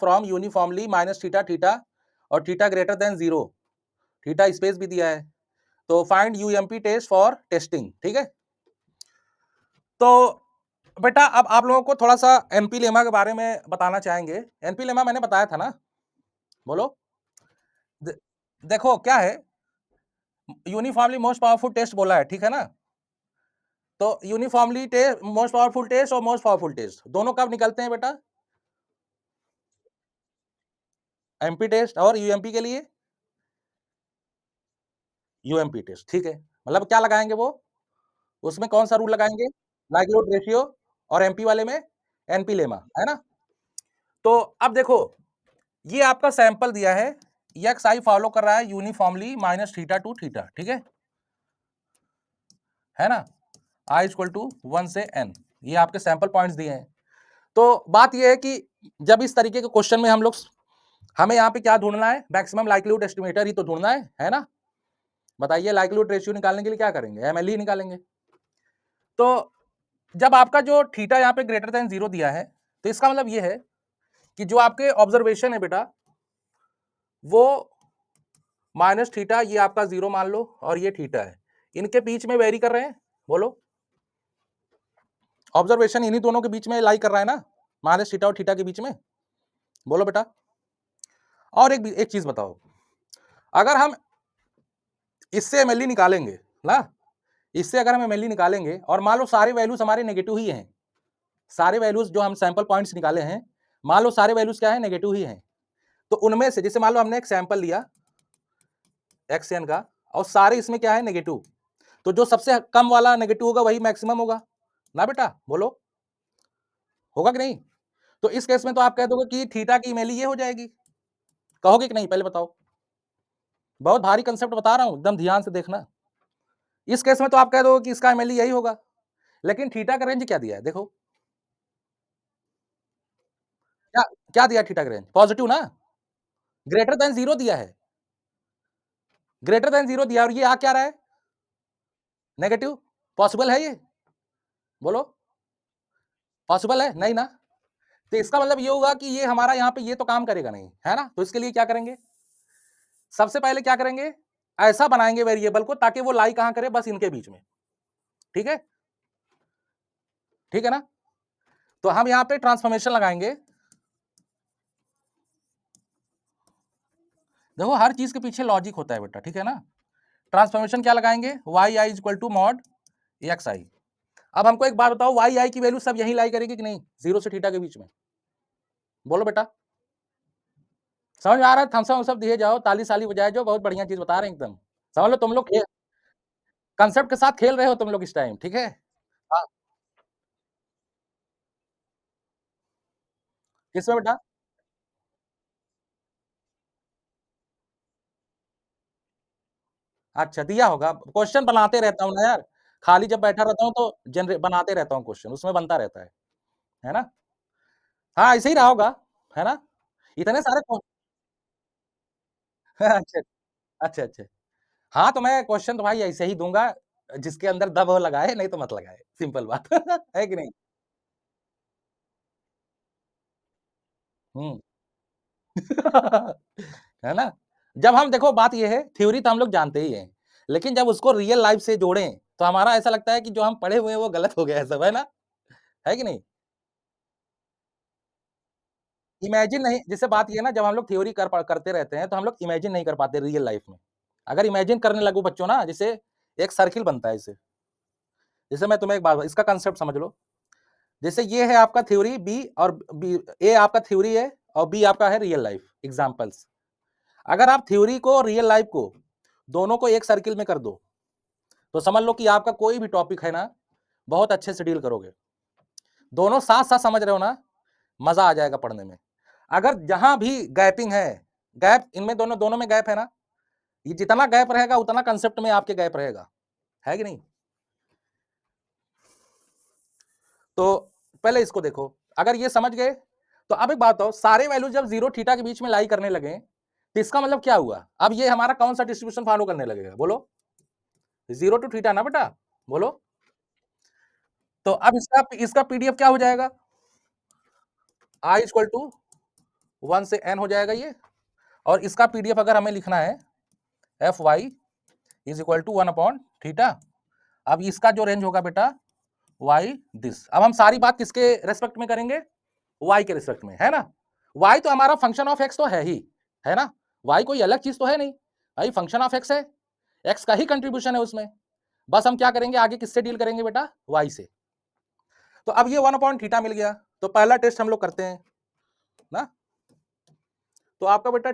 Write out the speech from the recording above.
From uniformly minus theta theta और theta greater than 0, theta space भी दिया है। तो find UMP test for testing, ठीक है। तो बेटा अब आप लोगों को थोड़ा-सा एनपी लेमा के बारे में बताना चाहेंगे। एनपी लेमा मैंने बताया था ना? बोलो। दे देखो क्या है, यूनिफॉर्मली मोस्ट पावरफुल टेस्ट बोला है, ठीक है ना? तो यूनिफॉर्मली मोस्ट पावरफुल टेस्ट और मोस्ट पावरफुल टेस्ट दोनों कब निकलते हैं बेटा? एमपी टेस्ट और यूएमपी के लिए यूएमपी टेस्ट, ठीक है। मतलब क्या लगाएँगे वो? उसमें कौन-सा रूल लगाएँगे? लाइक्लीहुड रेशियो और एमपी वाले में एनपी लेमा, है ना? तो अब देखो, ये आपका सैंपल दिया है, एक्स-आई फॉलो कर रहा है uniformly minus theta two theta, ठीक है? है ना? i इक्वल टू 1 से n, ये आपके सैंपल पॉइंट्स दिए हैं। तो बात ये है कि जब इस तरीके के क्वेश्चन में हमें यहाँ पे क्या ढूँढना है? मैक्सिमम लाइक्लीहुड एस्टिमेटर ही तो ढूँढना है ना? बताइए लाइक्लीहुड रेशियो निकालने के लिए क्या करेंगे? एमएलई निकालेंगे। तो जब आपका जो थीटा यहाँ पे ग्रेटर देन 0 दिया है, तो इसका मतलब ये है कि जो आपके ऑब्जर्वेशन है बेटा, वो माइनस थीटा ये आपका 0 मान लो और ये थीटा है। इनके बीच में वेरी कर रहे हैं, बोलो। ऑब्जर्वेशन इन्हीं दोनों के बीच में लाई कर रहा है ना, माइनस थीटा और थीटा के बीच में। बोलो बेटा। और एक चीज बताओ, अगर हम इससे एमएलई निकालेंगे ना, इससे अगर हम एमएलई निकालेंगे और मान लो सारे वैल्यूज हमारे नेगेटिव ही हैं, सारे वैल्यूज जो हम सैंपल पॉइंट्स निकाले हैं, मान लो सारे वैल्यूज क्या है? नेगेटिव ही हैं। तो उनमें से जैसे मान लो हमने एक सैंपल लिया एक्सएन का और सारे इसमें क्या है? नेगेटिव। तो जो सबसे कम वाला नेगेटिव होगा वही मैक्सिमम होगा ना बेटा, बोलो। होगा कि नहीं? तो इस केस में तो आप कह दोगे कि थीटा की इमेली ये हो जाएगी, कहोगे कि नहीं? पहले बताओ। बहुत भारी कंसेप्ट बता रहा हूं, एकदम ध्यान से देखना। इस केस में तो आप कह दोगे कि इसका इमेली यही होगा, लेकिन थीटा का रेंज क्या दिया है? देखो क्या क्या दिया थीटा का रेंज? पॉजिटिव ना, ग्रेटर देन जीरो दिया है, ग्रेटर देन जीरो दिया और ये आ क्या रहा है? नेगेटिव। पॉसिबल है ये? बोलो। पॉसिबल है? नहीं ना। तो इसका मतलब ये होगा कि ये हमारा यहाँ पे ये तो काम करेगा नहीं, है ना? तो इसके लिए क्या करेंगे? सबसे पहले क्या करेंगे? ऐसा बनाएंगे वेरिएबल को ताकि वो लाई कहां करे? बस इनके बीच में, ठीक है? ठीक है ना? तो हम यहाँ पे ट्रांसफॉर्मेशन लगाएंगे। देखो हर चीज के पीछे लॉजिक होता है बेटा, ठीक है ना? ट्रांसफॉर्मेशन क्या लगाएंगे? Y I equal to mod X I. अब हमको एक बात बताओ, वाई आई की वैल्यू सब यही लाई करेगी कि नहीं? जीरो से थीटा के बीच में, बोलो बेटा। समझ में आ रहा है? थम्स अप दिए जाओ, ताली साली बजाए जाओ, बहुत बढ़िया चीज बता रहे हैं एकदम। समझ लो तुम लोग कंसेप्ट के साथ खेल रहे हो तुम लोग इस टाइम, ठीक है? हाँ, किसमें बेटा? अच्छा दिया होगा, क्वेश्चन बनाते रहता हूँ ना यार, खाली जब बैठा रहता हूँ तो जनरे बनाते रहता हूँ क्वेश्चन, उसमें बनता रहता है ना? हाँ, ऐसे ही रहा होगा, है ना? इतने सारे अच्छा, अच्छा, अच्छा। हाँ, तो मैं क्वेश्चन तो भाई ऐसे ही दूँगा, जिसके अंदर दम हो लगाए, नहीं तो मत लगाए, सिंपल बात है कि नहीं? हुँ। है ना? जब हम देखो बात ये है, थ्योरी तो हम लोग जानते ही हैं, लेकिन जब उसको रियल लाइफ़ से जोड़ें, तो हमारा ऐसा लगता है कि जो हम पढ़े हुए हैं वो गलत हो गया है सब, है ना? है कि नहीं? इमेजिन नहीं, जैसे बात ये है ना, जब हम लोग थ्योरी करते रहते हैं, तो हम लोग इमेजिन नहीं कर पाते रियल लाइफ़ में। अगर इमेजिन करने लगो बच्चों ना, जैसे एक सर्किल बनता है इससे। जैसे मैं तुम्हें एक बात इसका कांसेप्ट समझ लो। जैसे ये है आपका थ्योरी बी और बी, ए आपका थ्योरी है और बी आपका है रियल लाइफ़ एग्ज़ाम्पल्स। अगर आप थ्योरी को, रियल लाइफ़ को, दोनों को एक सर्किल में कर दो, तो समझ लो कि आपका कोई भी टॉपिक है ना, बहुत अच्छे से डील करोगे। दोनों साथ-साथ समझ रहे हो ना, मज़ा आ जाएगा पढ़ने में। अगर जहाँ भी गैपिंग है, गैप इनमें दोनों दोनों में गैप है ना, ये जितना गैप रहेगा उतना कांसेप्ट में आपके गैप रहेगा, है कि नहीं? तो पहले इसको देखो, अगर ये समझ गए, तो अब एक बात बताओ, सारे वैल्यू जब 0 थीटा के बीच में लाई करने लगे, तो इसका मतलब क्या हुआ? अब ये हमारा कौन-सा डिस्ट्रीब्यूशन फॉलो करने लगेगा? बोलो। 0 टू थीटा ना बेटा, बोलो। तो अब इसका इसका पीडीएफ क्या हो जाएगा? i इक्वल टू 1 से n हो जाएगा ये, और इसका पीडीएफ अगर हमें लिखना है F Y is equal to 1/θ। अब इसका जो रेंज होगा बेटा y दिस। अब हम सारी बात किसके रेस्पेक्ट में करेंगे, y के रेस्पेक्ट में, है ना। y तो हमारा फंक्शन ऑफ x तो है ही, है ना, y कोई अलग चीज तो है नहीं भाई, फंक्शन ऑफ x है, x का ही कंट्रीब्यूशन है उसमें। बस हम क्या करेंगे आगे, किससे डील करेंगे बेटा, y से। तो अब ये 1/θ मिल गया, तो पहला टेस्ट हम लोग करते हैं ना। तो आपका बेटा